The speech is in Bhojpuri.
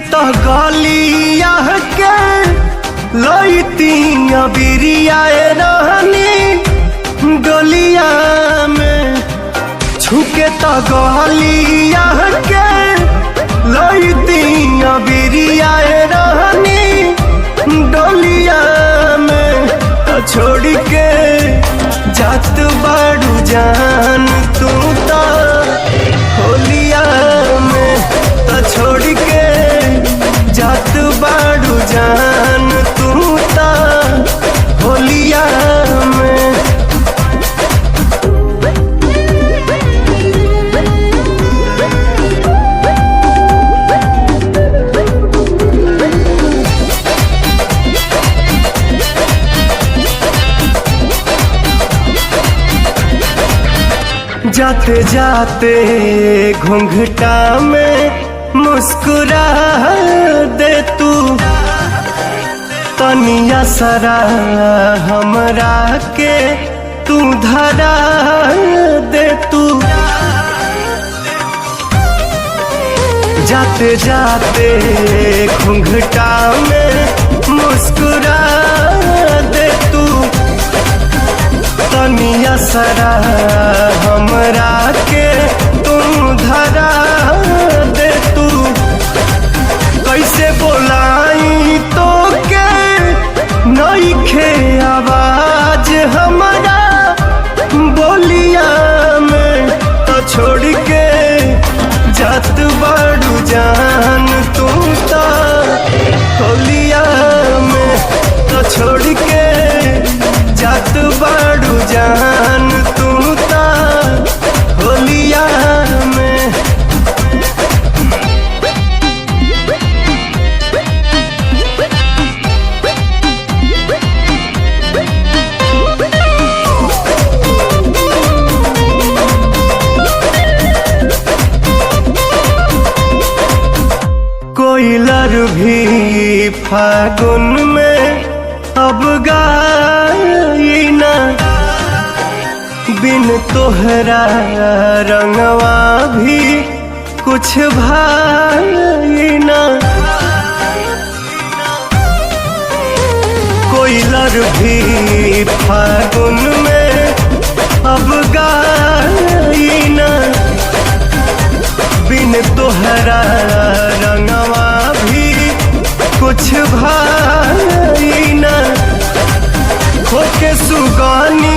तो गलिया के लईती बिरिया रहनी गलिया में छुके तो गलिया के लईती बिरिया रहनी डोलिया में तो छोड़ के जात बाड़ू जान तू तो होलिया में तो छोड़ के जात बाड़ू जान तू तो होलिया में। जाते जाते घूंघटा में मुस्कुरा दे तू तनिया सरा हमरा के तू धरा दे तू। जाते जाते घूंघटा में मुस्कुरा दे तू तनिया सरा हमरा के तुम धरा दे तू। कैसे बोलाई तो के नइखे आवाज हमारा बोलिया में तो छोड़ के जात बाड़ू जान तू तो होलिया में तो छोड़ के जात बाड़ू जान तू तो होलिया में। कोयलर भी फागुन में अब गाई ना बिन तोहरा रंगवा भी कुछ भाई ना। कोयलर भी फागुन में अब गाई ना बिन तोहरा रंगवा भी कुछ भाई ना। होके सुगानी